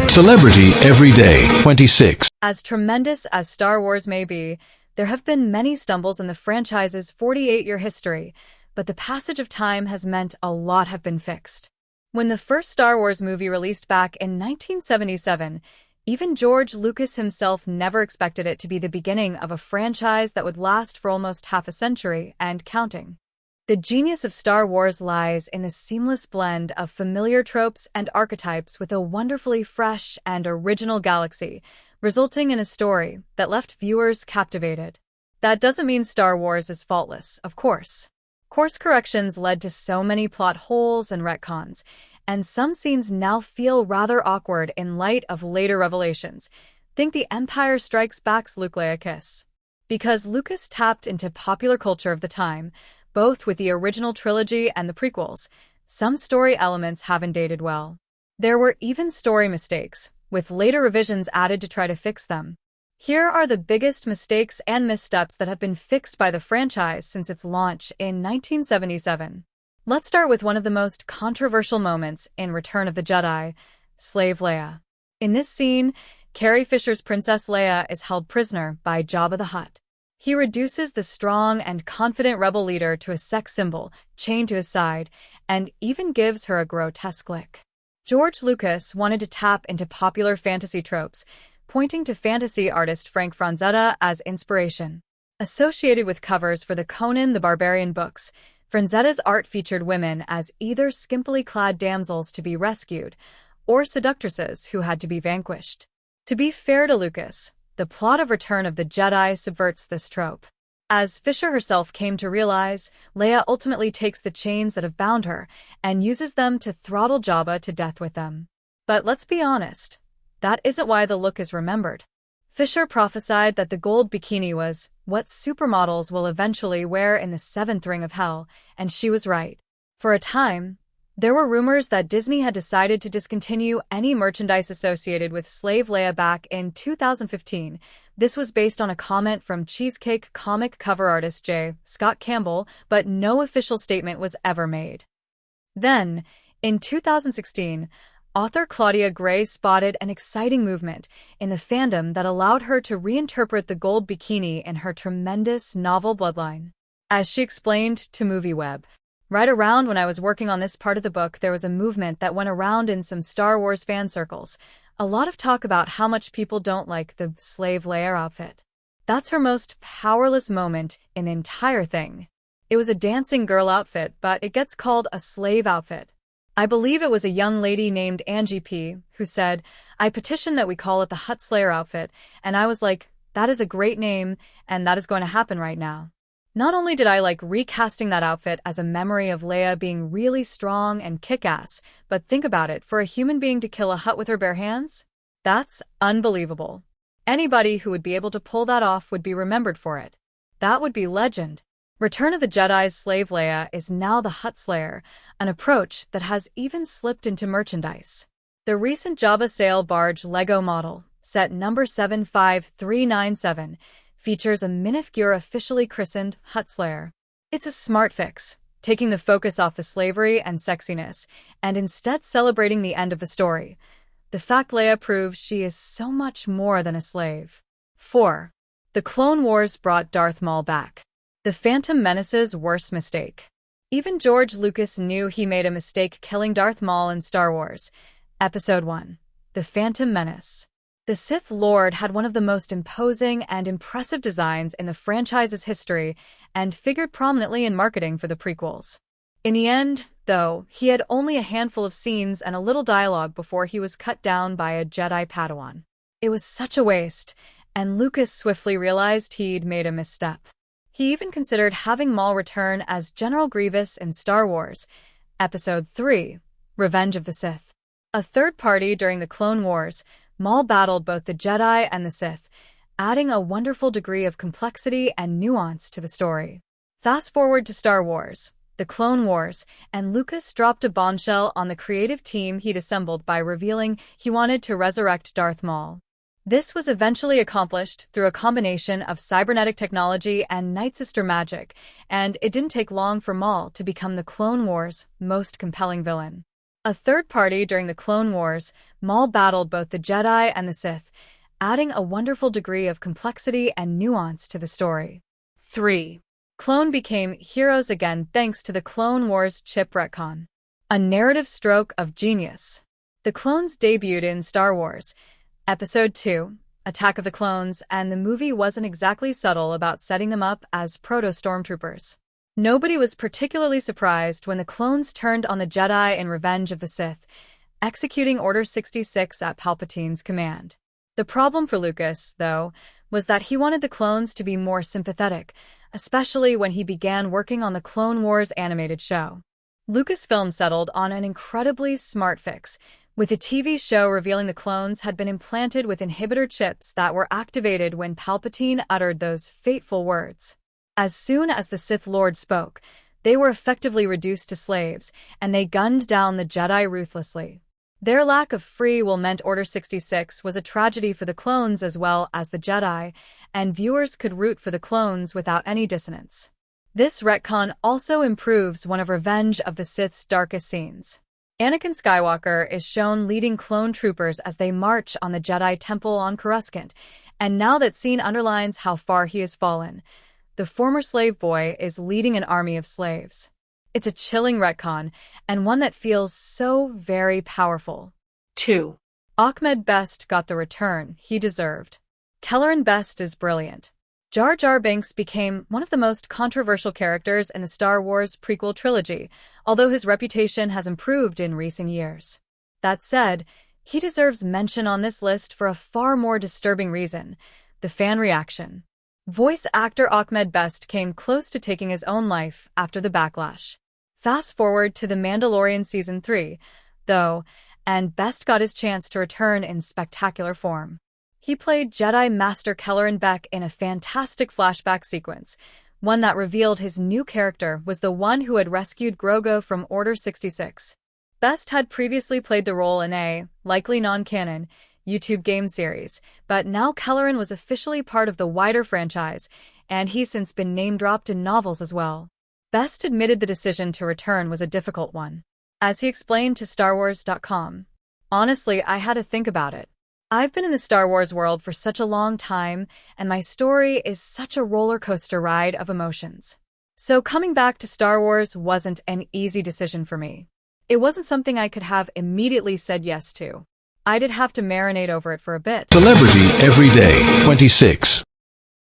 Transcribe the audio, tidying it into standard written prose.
Celebrity Everyday 26. As tremendous as Star Wars may be, there have been many stumbles in the franchise's 48-year history, but the passage of time has meant a lot have been fixed. When the first Star Wars movie released back in 1977, even George Lucas himself never expected it to be the beginning of a franchise that would last for almost half a century and counting. The genius of Star Wars lies in the seamless blend of familiar tropes and archetypes with a wonderfully fresh and original galaxy, resulting in a story that left viewers captivated. That doesn't mean Star Wars is faultless, of course. Course corrections led to so many plot holes and retcons, and some scenes now feel rather awkward in light of later revelations. Think The Empire Strikes Back's Luke Leia kiss. Because Lucas tapped into popular culture of the time, both with the original trilogy and the prequels, some story elements haven't dated well. There were even story mistakes, with later revisions added to try to fix them. Here are the biggest mistakes and missteps that have been fixed by the franchise since its launch in 1977. Let's start with one of the most controversial moments in Return of the Jedi, Slave Leia. In this scene, Carrie Fisher's Princess Leia is held prisoner by Jabba the Hutt. He reduces the strong and confident rebel leader to a sex symbol, chained to his side, and even gives her a grotesque lick. George Lucas wanted to tap into popular fantasy tropes, pointing to fantasy artist Frank Frazetta as inspiration. Associated with covers for the Conan the Barbarian books, Frazetta's art featured women as either skimpily clad damsels to be rescued or seductresses who had to be vanquished. To be fair to Lucas, the plot of Return of the Jedi subverts this trope. As Fisher herself came to realize, Leia ultimately takes the chains that have bound her and uses them to throttle Jabba to death with them. But let's be honest, that isn't why the look is remembered. Fisher prophesied that the gold bikini was what supermodels will eventually wear in the seventh ring of hell, and she was right. For a time, there were rumors that Disney had decided to discontinue any merchandise associated with Slave Leia back in 2015. This was based on a comment from Cheesecake comic cover artist J. Scott Campbell, but no official statement was ever made. Then, in 2016, author Claudia Gray spotted an exciting movement in the fandom that allowed her to reinterpret the gold bikini in her tremendous novel Bloodline. As she explained to MovieWeb, right around when I was working on this part of the book, there was a movement that went around in some Star Wars fan circles. A lot of talk about how much people don't like the Slave Leia outfit. That's her most powerless moment in the entire thing. It was a dancing girl outfit, but it gets called a slave outfit. I believe it was a young lady named Angie P. who said, "I petition that we call it the Hutt Slayer outfit," and I was like, that is a great name, and that is going to happen right now. Not only did I like recasting that outfit as a memory of Leia being really strong and kick-ass, but think about it, for a human being to kill a Hutt with her bare hands? That's unbelievable. Anybody who would be able to pull that off would be remembered for it. That would be legend. Return of the Jedi's Slave Leia is now the Hutt Slayer, an approach that has even slipped into merchandise. The recent Jabba sail barge Lego model, set number 75397, features a minifigure officially christened Hutt Slayer. It's a smart fix, taking the focus off the slavery and sexiness, and instead celebrating the end of the story. The fact Leia proves she is so much more than a slave. 4. The Clone Wars brought Darth Maul back. The Phantom Menace's worst mistake. Even George Lucas knew he made a mistake killing Darth Maul in Star Wars. Episode 1. The Phantom Menace. The Sith Lord had one of the most imposing and impressive designs in the franchise's history and figured prominently in marketing for the prequels. In the end, though, he had only a handful of scenes and a little dialogue before he was cut down by a Jedi Padawan. It was such a waste, and Lucas swiftly realized he'd made a misstep. He even considered having Maul return as General Grievous in Star Wars, Episode 3, Revenge of the Sith. A third party during the Clone Wars, Maul battled both the Jedi and the Sith, adding a wonderful degree of complexity and nuance to the story. Fast forward to Star Wars, the Clone Wars, and Lucas dropped a bombshell on the creative team he'd assembled by revealing he wanted to resurrect Darth Maul. This was eventually accomplished through a combination of cybernetic technology and Night Sister magic, and it didn't take long for Maul to become the Clone Wars' most compelling villain. A third party during the Clone Wars, Maul battled both the Jedi and the Sith, adding a wonderful degree of complexity and nuance to the story. 3. Clone became heroes again thanks to the Clone Wars chip retcon. A narrative stroke of genius. The clones debuted in Star Wars Episode 2, Attack of the Clones, and the movie wasn't exactly subtle about setting them up as proto-stormtroopers. Nobody was particularly surprised when the clones turned on the Jedi in Revenge of the Sith, executing Order 66 at Palpatine's command. The problem for Lucas, though, was that he wanted the clones to be more sympathetic, especially when he began working on the Clone Wars animated show. Lucasfilm settled on an incredibly smart fix, with the TV show revealing the clones had been implanted with inhibitor chips that were activated when Palpatine uttered those fateful words. As soon as the Sith Lord spoke, they were effectively reduced to slaves, and they gunned down the Jedi ruthlessly. Their lack of free will meant Order 66 was a tragedy for the clones as well as the Jedi, and viewers could root for the clones without any dissonance. This retcon also improves one of Revenge of the Sith's darkest scenes. Anakin Skywalker is shown leading clone troopers as they march on the Jedi Temple on Coruscant, and now that scene underlines how far he has fallen. The former slave boy is leading an army of slaves. It's a chilling retcon, and one that feels so very powerful. 2. Ahmed Best got the return he deserved. Kelleran Best is brilliant. Jar Jar Binks became one of the most controversial characters in the Star Wars prequel trilogy, although his reputation has improved in recent years. That said, he deserves mention on this list for a far more disturbing reason: the fan reaction. Voice actor Ahmed Best came close to taking his own life after the backlash. Fast forward to The Mandalorian Season 3, though, and Best got his chance to return in spectacular form. He played Jedi Master Kelleran Beck in a fantastic flashback sequence, one that revealed his new character was the one who had rescued Grogu from Order 66. Best had previously played the role in a, likely non-canon, YouTube game series, but now Kelleran was officially part of the wider franchise, and he's since been name-dropped in novels as well. Best admitted the decision to return was a difficult one. As he explained to StarWars.com, "Honestly, I had to think about it. I've been in the Star Wars world for such a long time, and my story is such a roller coaster ride of emotions. So coming back to Star Wars wasn't an easy decision for me. It wasn't something I could have immediately said yes to. I did have to marinate over it for a bit." Celebrity Every Day 26.